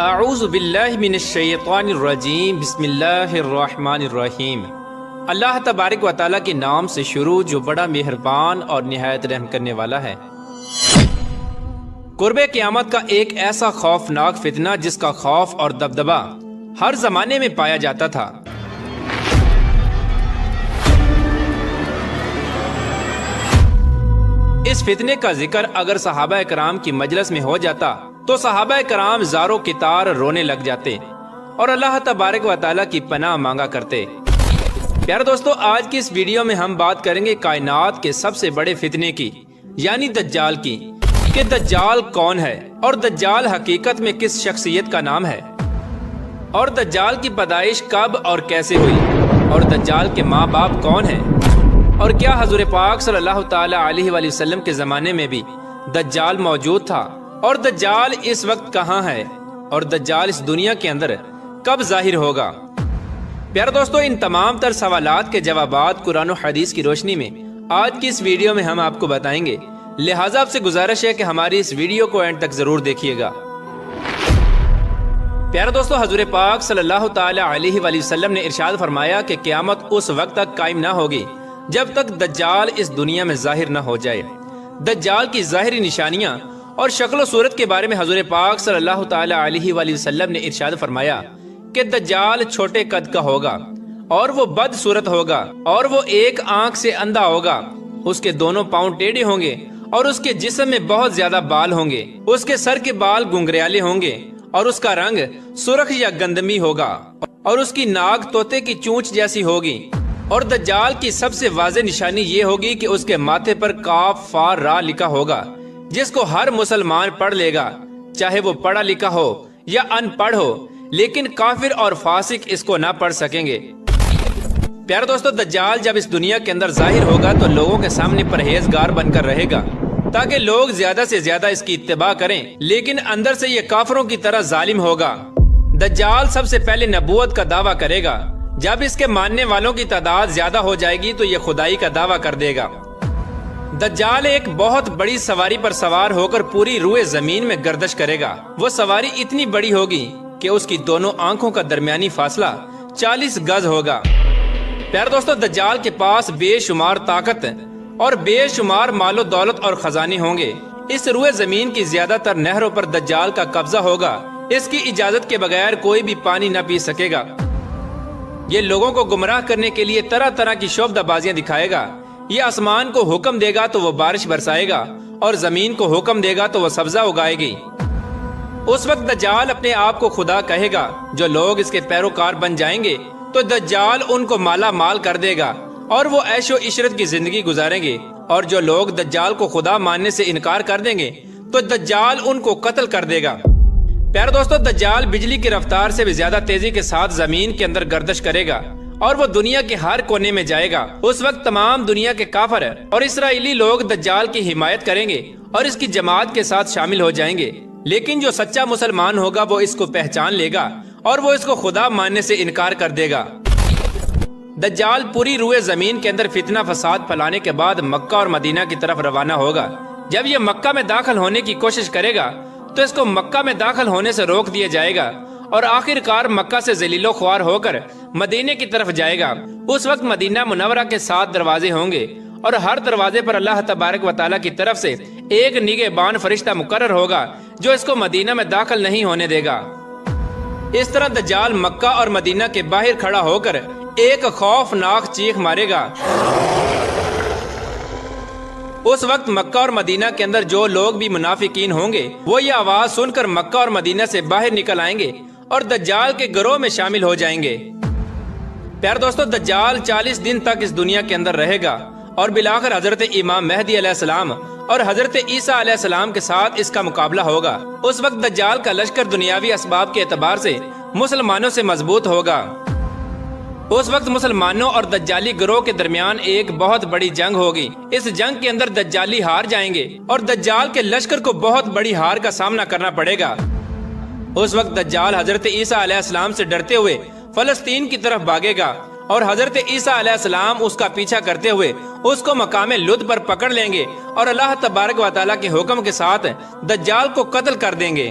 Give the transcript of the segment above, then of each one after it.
اعوذ باللہ من الشیطان الرجیم بسم اللہ الرحمن الرحیم۔ اللہ تبارک و تعالیٰ کے نام سے شروع جو بڑا مہربان اور نہایت رحم کرنے والا ہے۔ قرب قیامت کا ایک ایسا خوفناک فتنہ جس کا خوف اور دبدبہ ہر زمانے میں پایا جاتا تھا۔ اس فتنے کا ذکر اگر صحابہ کرام کی مجلس میں ہو جاتا تو صحابہ کرام زاروں کی تار رونے لگ جاتے اور اللہ تبارک و تعالیٰ کی پناہ مانگا کرتے۔ پیارے دوستو، آج کی اس ویڈیو میں ہم بات کریں گے کائنات کے سب سے بڑے فتنے کی، یعنی دجال کی، کہ دجال کون ہے اور دجال حقیقت میں کس شخصیت کا نام ہے، اور دجال کی پیدائش کب اور کیسے ہوئی، اور دجال کے ماں باپ کون ہیں، اور کیا حضور پاک صلی اللہ تعالی علیہ وآلہ وسلم کے زمانے میں بھی دجال موجود تھا، اور دجال اس وقت کہاں ہے، اور دجال اس دنیا کے اندر کب ظاہر ہوگا۔ پیارے دوستو، ان تمام تر سوالات کے جوابات قرآن و حدیث کی روشنی میں آج کی اس ویڈیو میں ہم آپ کو بتائیں گے، لہٰذا آپ سے گزارش ہے کہ ہماری اس ویڈیو کو اینڈ تک ضرور دیکھیے گا۔ پیارے دوستو، حضور پاک صلی اللہ تعالی علیہ وآلہ وسلم نے ارشاد فرمایا کہ قیامت اس وقت تک قائم نہ ہوگی جب تک دجال اس دنیا میں ظاہر نہ ہو جائے۔ دجال کی ظاہری نشانیاں اور شکل و صورت کے بارے میں حضور پاک صلی اللہ تعالی علیہ وآلہ وسلم نے ارشاد فرمایا کہ دجال چھوٹے قد کا ہوگا اور وہ بد صورت ہوگا اور وہ ایک آنکھ سے اندھا ہوگا، اس کے دونوں پاؤں ٹیڑھے ہوں گے اور اس کے جسم میں بہت زیادہ بال ہوں گے، اس کے سر کے بال گنگریالے ہوں گے اور اس کا رنگ سرخ یا گندمی ہوگا اور اس کی ناک طوطے کی چونچ جیسی ہوگی، اور دجال کی سب سے واضح نشانی یہ ہوگی کہ اس کے ماتھے پر کاف فا را لکھا ہوگا، جس کو ہر مسلمان پڑھ لے گا، چاہے وہ پڑھا لکھا ہو یا ان پڑھ ہو، لیکن کافر اور فاسق اس کو نہ پڑھ سکیں گے۔ پیارے دوستو، دجال جب اس دنیا کے اندر ظاہر ہوگا تو لوگوں کے سامنے پرہیزگار بن کر رہے گا تاکہ لوگ زیادہ سے زیادہ اس کی اتباع کریں، لیکن اندر سے یہ کافروں کی طرح ظالم ہوگا۔ دجال سب سے پہلے نبوت کا دعویٰ کرے گا، جب اس کے ماننے والوں کی تعداد زیادہ ہو جائے گی تو یہ خدائی کا دعویٰ کر دے گا۔ دجال ایک بہت بڑی سواری پر سوار ہو کر پوری روئے زمین میں گردش کرے گا۔ وہ سواری اتنی بڑی ہوگی کہ اس کی دونوں آنکھوں کا درمیانی فاصلہ 40 گز ہوگا۔ پیارے دوستو، دجال کے پاس بے شمار طاقت اور بے شمار مال و دولت اور خزانے ہوں گے۔ اس روئے زمین کی زیادہ تر نہروں پر دجال کا قبضہ ہوگا، اس کی اجازت کے بغیر کوئی بھی پانی نہ پی سکے گا۔ یہ لوگوں کو گمراہ کرنے کے لیے طرح طرح کی شعبدہ بازیاں دکھائے گا۔ یہ آسمان کو حکم دے گا تو وہ بارش برسائے گا، اور زمین کو حکم دے گا تو وہ سبزہ اگائے گی۔ اس وقت دجال اپنے آپ کو خدا کہے گا۔ جو لوگ اس کے پیروکار بن جائیں گے تو دجال ان کو مالا مال کر دے گا اور وہ عیش و عشرت کی زندگی گزاریں گے، اور جو لوگ دجال کو خدا ماننے سے انکار کر دیں گے تو دجال ان کو قتل کر دے گا۔ پیارے دوستو، دجال بجلی کی رفتار سے بھی زیادہ تیزی کے ساتھ زمین کے اندر گردش کرے گا اور وہ دنیا کے ہر کونے میں جائے گا۔ اس وقت تمام دنیا کے کافر اور اسرائیلی لوگ دجال کی حمایت کریں گے اور اس کی جماعت کے ساتھ شامل ہو جائیں گے، لیکن جو سچا مسلمان ہوگا وہ اس کو پہچان لے گا اور وہ اس کو خدا ماننے سے انکار کر دے گا۔ دجال پوری روئے زمین کے اندر فتنہ فساد پھیلانے کے بعد مکہ اور مدینہ کی طرف روانہ ہوگا۔ جب یہ مکہ میں داخل ہونے کی کوشش کرے گا تو اس کو مکہ میں داخل ہونے سے روک دیا جائے گا، اور آخر کار مکہ سے ذلیل و خوار ہو کر مدینے کی طرف جائے گا۔ اس وقت مدینہ منورہ کے 7 دروازے ہوں گے، اور ہر دروازے پر اللہ تبارک و تعالیٰ کی طرف سے ایک نگہبان فرشتہ مقرر ہوگا جو اس کو مدینہ میں داخل نہیں ہونے دے گا۔ اس طرح دجال مکہ اور مدینہ کے باہر کھڑا ہو کر ایک خوفناک چیخ مارے گا۔ اس وقت مکہ اور مدینہ کے اندر جو لوگ بھی منافقین ہوں گے وہ یہ آواز سن کر مکہ اور مدینہ سے باہر نکل آئیں گے اور دجال کے گروہ میں شامل ہو جائیں گے۔ پیارے دوستو، دجال 40 دن تک اس دنیا کے اندر رہے گا، اور بالآخر حضرت امام مہدی علیہ السلام اور حضرت عیسیٰ علیہ السلام کے ساتھ اس کا مقابلہ ہوگا۔ اس وقت دجال کا لشکر دنیاوی اسباب کے اعتبار سے مسلمانوں سے مضبوط ہوگا۔ اس وقت مسلمانوں اور دجالی گروہ کے درمیان ایک بہت بڑی جنگ ہوگی۔ اس جنگ کے اندر دجالی ہار جائیں گے اور دجال کے لشکر کو بہت بڑی ہار کا سامنا کرنا پڑے گا۔ اس وقت دجال حضرت عیسیٰ علیہ السلام سے ڈرتے ہوئے فلسطین کی طرف بھاگے گا، اور حضرت عیسیٰ علیہ السلام اس کا پیچھا کرتے ہوئے اس کو مقام لد پر پکڑ لیں گے اور اللہ تبارک و تعالیٰ کے حکم کے ساتھ دجال کو قتل کر دیں گے۔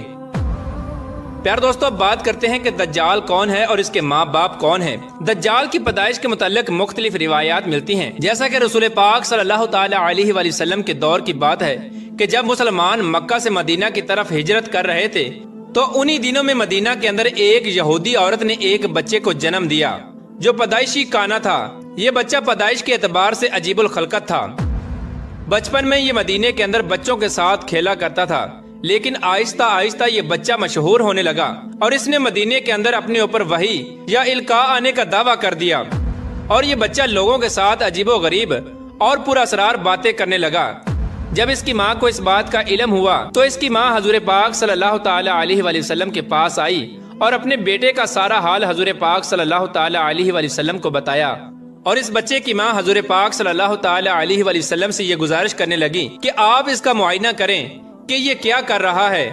پیار دوستو، بات کرتے ہیں کہ دجال کون ہے اور اس کے ماں باپ کون ہیں۔ دجال کی پیدائش کے متعلق مختلف روایات ملتی ہیں، جیسا کہ رسول پاک صلی اللہ تعالی علیہ وآلہ وسلم کے دور کی بات ہے کہ جب مسلمان مکہ سے مدینہ کی طرف ہجرت کر رہے تھے تو انہی دنوں میں مدینہ کے اندر ایک یہودی عورت نے ایک بچے کو جنم دیا جو پیدائشی کانا تھا۔ یہ بچہ پیدائش کے اعتبار سے عجیب الخلقت تھا۔ بچپن میں یہ مدینے کے اندر بچوں کے ساتھ کھیلا کرتا تھا، لیکن آہستہ آہستہ یہ بچہ مشہور ہونے لگا اور اس نے مدینے کے اندر اپنے اوپر وحی یا القاء آنے کا دعویٰ کر دیا، اور یہ بچہ لوگوں کے ساتھ عجیب و غریب اور پر اسرار باتیں کرنے لگا۔ جب اس کی ماں کو اس بات کا علم ہوا تو اس کی ماں حضور پاک صلی اللہ تعالی علیہ وآلہ وسلم کے پاس آئی اور اپنے بیٹے کا سارا حال حضور پاک صلی اللہ تعالی علیہ وآلہ وسلم کو بتایا، اور اس بچے کی ماں حضور پاک صلی اللہ تعالی علیہ وآلہ وسلم سے یہ گزارش کرنے لگی کہ آپ اس کا معائنہ کریں کہ یہ کیا کر رہا ہے۔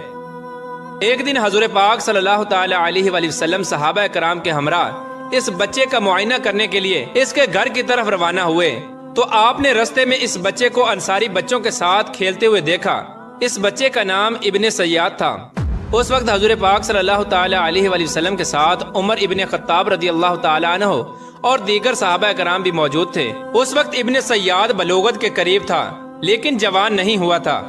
ایک دن حضور پاک صلی اللہ تعالی علیہ وآلہ وسلم صحابہ کرام کے ہمراہ اس بچے کا معائنہ کرنے کے لیے اس کے گھر کی طرف روانہ ہوئے تو آپ نے رستے میں اس بچے کو انصاری بچوں کے ساتھ کھیلتے ہوئے دیکھا۔ اس بچے کا نام ابن سیاد تھا۔ اس وقت حضور پاک صلی اللہ تعالی علیہ وآلہ وسلم کے ساتھ عمر ابن خطاب رضی اللہ تعالی عنہ اور دیگر صحابہ کرام بھی موجود تھے۔ اس وقت ابن سیاد بلوغت کے قریب تھا لیکن جوان نہیں ہوا تھا۔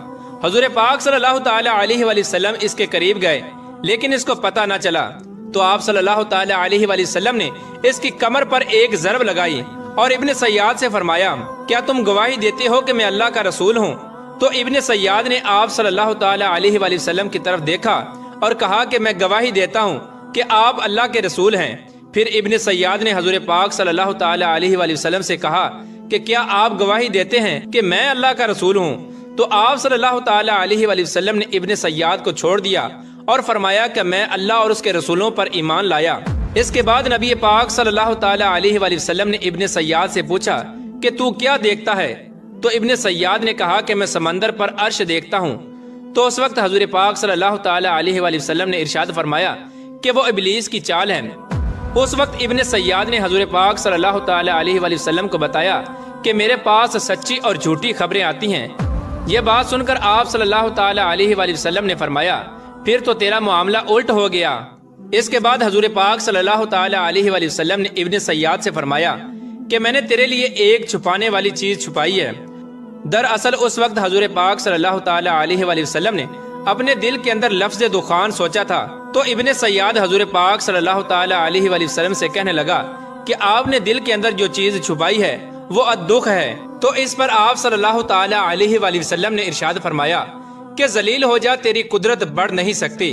حضور پاک صلی اللہ تعالی علیہ وآلہ وسلم اس کے قریب گئے لیکن اس کو پتہ نہ چلا تو آپ صلی اللہ تعالی علیہ وآلہ وسلم نے اس کی کمر پر ایک ضرب لگائی اور ابن سیاد سے فرمایا، کیا تم گواہی دیتے ہو کہ میں اللہ کا رسول ہوں؟ تو ابن سیاد نے آپ صلی اللہ تعالی علیہ وآلہ وسلم کی طرف دیکھا اور کہا کہ میں گواہی دیتا ہوں کہ آپ اللہ کے رسول ہیں۔ پھر ابن سیاد نے حضور پاک صلی اللہ تعالی علیہ وآلہ وسلم سے کہا کہ کیا آپ گواہی دیتے ہیں کہ میں اللہ کا رسول ہوں؟ تو آپ صلی اللہ تعالی علیہ وآلہ وسلم نے ابن سیاد کو چھوڑ دیا اور فرمایا کہ میں اللہ اور اس کے رسولوں پر ایمان لایا۔ اس کے بعد نبی پاک صلی اللہ تعالی علیہ وآلہ وسلم نے ابن سیاد سے پوچھا کہ تو کیا دیکھتا ہے؟ تو ابن سیاد نے کہا کہ میں سمندر پر عرش دیکھتا ہوں۔ تو اس وقت حضور پاک صلی اللہ تعالی علیہ وآلہ وسلم نے ارشاد فرمایا کہ وہ ابلیس کی چال ہے۔ اس وقت ابن سیاد نے حضور پاک صلی اللہ تعالی علیہ وآلہ وسلم کو بتایا کہ میرے پاس سچی اور جھوٹی خبریں آتی ہیں۔ یہ بات سن کر آپ صلی اللہ تعالی علیہ وآلہ وسلم نے فرمایا، پھر تو تیرا معاملہ الٹ ہو گیا۔ اس کے بعد حضور پاک صلی اللہ تعالی علیہ وآلہ وسلم نے ابن سیاد سے فرمایا کہ میں نے تیرے لیے ایک چھپانے والی چیز چھپائی ہے۔ دراصل اس وقت حضور پاک صلی اللہ تعالی علیہ وآلہ وسلم نے اپنے دل کے اندر لفظ دخان سوچا تھا، تو ابن سیاد حضور پاک صلی اللہ تعالی علیہ وآلہ وسلم سے کہنے لگا کہ آپ نے دل کے اندر جو چیز چھپائی ہے وہ الدخ ہے۔ تو اس پر آپ صلی اللہ تعالی علیہ وآلہ وسلم نے ارشاد فرمایا کہ ذلیل ہو جا، تیری قدرت بڑھ نہیں سکتی۔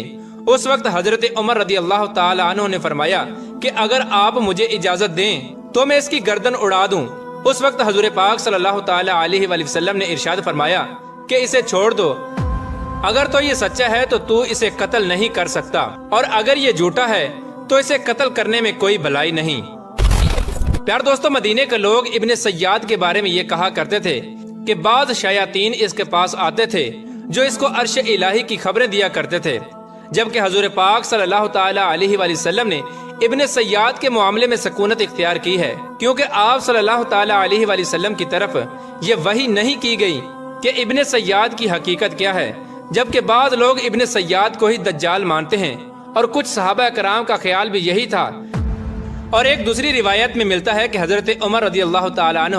اس وقت حضرت عمر رضی اللہ تعالی عنہ نے فرمایا کہ اگر آپ مجھے اجازت دیں تو میں اس کی گردن اڑا دوں۔ اس وقت حضور پاک صلی اللہ تعالی علیہ وآلہ وسلم نے ارشاد فرمایا کہ اسے چھوڑ دو، اگر تو یہ سچا ہے تو اسے قتل نہیں کر سکتا، اور اگر یہ جھوٹا ہے تو اسے قتل کرنے میں کوئی بھلائی نہیں۔ پیار دوستو، مدینے کے لوگ ابن سیاد کے بارے میں یہ کہا کرتے تھے کہ بعض شیاطین اس کے پاس آتے تھے جو اس کو عرش الہی کی خبریں دیا کرتے تھے، جبکہ حضور پاک صلی اللہ تعالی علیہ وآلہ وسلم نے ابن سیاد کے معاملے میں سکونت اختیار کی ہے، کیونکہ آپ صلی اللہ تعالی علیہ وآلہ وسلم کی طرف یہ وحی نہیں کی گئی کہ ابن سیاد کی حقیقت کیا ہے، جبکہ بعض لوگ ابن سیاد کو ہی دجال مانتے ہیں، اور کچھ صحابہ کرام کا خیال بھی یہی تھا۔ اور ایک دوسری روایت میں ملتا ہے کہ حضرت عمر رضی اللہ تعالی عنہ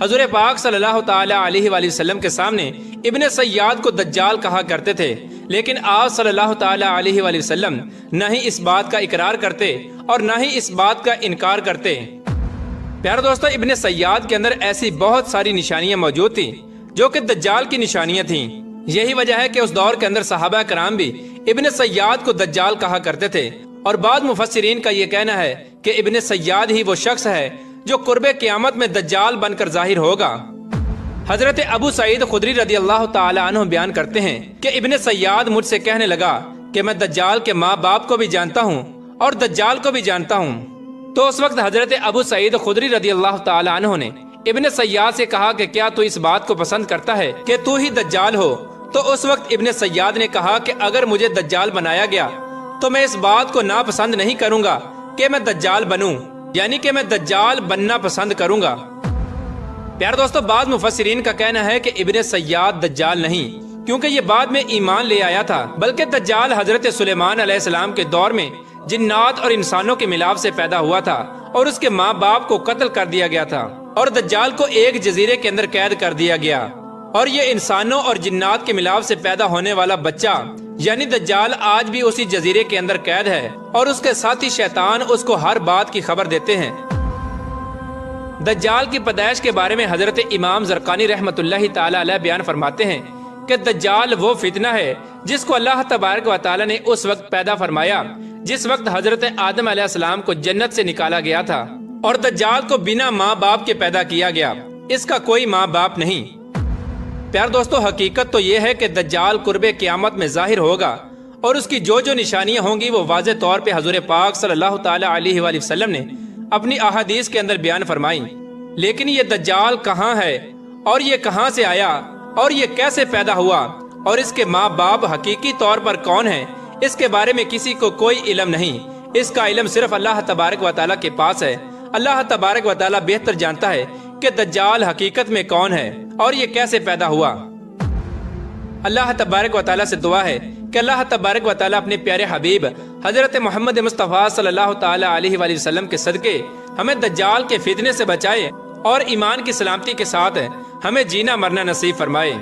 حضور پاک صلی اللہ تعالی علیہ وآلہ وسلم کے سامنے ابن سیاد کو دجال کہا کرتے تھے، لیکن آپ صلی اللہ تعالی علیہ وآلہ وسلم نہ ہی اس بات کا اقرار کرتے اور نہ ہی اس بات کا انکار کرتے۔ پیارے دوستو، ابن سیاد کے اندر ایسی بہت ساری نشانیاں موجود تھیں جو کہ دجال کی نشانیاں تھیں۔ یہی وجہ ہے کہ اس دور کے اندر صحابہ کرام بھی ابن سیاد کو دجال کہا کرتے تھے، اور بعض مفسرین کا یہ کہنا ہے کہ ابن سیاد ہی وہ شخص ہے جو قرب قیامت میں دجال بن کر ظاہر ہوگا۔ حضرت ابو سعید خدری رضی اللہ تعالی عنہ بیان کرتے ہیں کہ ابن سیاد مجھ سے کہنے لگا کہ میں دجال کے ماں باپ کو بھی جانتا ہوں اور دجال کو بھی جانتا ہوں۔ تو اس وقت حضرت ابو سعید خدری رضی اللہ تعالی عنہ نے ابن سیاد سے کہا کہ کیا تو اس بات کو پسند کرتا ہے کہ تو ہی دجال ہو؟ تو اس وقت ابن سیاد نے کہا کہ اگر مجھے دجال بنایا گیا تو میں اس بات کو ناپسند نہیں کروں گا کہ میں دجال بنوں، یعنی کہ میں دجال بننا پسند کروں گا۔ پیارے دوستو، بعض مفسرین کا کہنا ہے کہ ابن سیاد دجال نہیں کیونکہ یہ بعد میں ایمان لے آیا تھا، بلکہ دجال حضرت سلیمان علیہ السلام کے دور میں جنات اور انسانوں کے ملاپ سے پیدا ہوا تھا اور اس کے ماں باپ کو قتل کر دیا گیا تھا، اور دجال کو ایک جزیرے کے اندر قید کر دیا گیا، اور یہ انسانوں اور جنات کے ملاپ سے پیدا ہونے والا بچہ یعنی دجال آج بھی اسی جزیرے کے اندر قید ہے، اور اس کے ساتھی شیطان اس کو ہر بات کی خبر دیتے ہیں۔ دجال کی پیدائش کے بارے میں حضرت امام زرقانی رحمۃ اللہ تعالی علیہ بیان فرماتے ہیں کہ دجال وہ فتنہ ہے جس کو اللہ تبارک و تعالی نے اس وقت پیدا فرمایا جس وقت حضرت آدم علیہ السلام کو جنت سے نکالا گیا تھا، اور دجال کو بنا ماں باپ کے پیدا کیا گیا، اس کا کوئی ماں باپ نہیں۔ پیار دوستو، حقیقت تو یہ ہے کہ دجال قرب قیامت میں ظاہر ہوگا، اور اس کی جو نشانیاں ہوں گی وہ واضح طور پہ حضور پاک صلی اللہ تعالی علیہ وآلہ وسلم نے اپنی احادیث کے اندر بیان فرمائیں۔ لیکن یہ دجال کہاں ہے، اور یہ کہاں سے آیا، اور یہ کیسے پیدا ہوا، اور اس کے ماں باپ حقیقی طور پر کون ہیں، اس کے بارے میں کسی کو کوئی علم نہیں۔ اس کا علم صرف اللہ تبارک و تعالیٰ کے پاس ہے۔ اللہ تبارک و تعالیٰ بہتر جانتا ہے کہ دجال حقیقت میں کون ہے اور یہ کیسے پیدا ہوا۔ اللہ تبارک و تعالیٰ سے دعا ہے کہ اللہ تبارک و تعالیٰ اپنے پیارے حبیب حضرت محمد مصطفیٰ صلی اللہ تعالی علیہ وآلہ وسلم کے صدقے ہمیں دجال کے فتنے سے بچائے اور ایمان کی سلامتی کے ساتھ ہمیں جینا مرنا نصیب فرمائے۔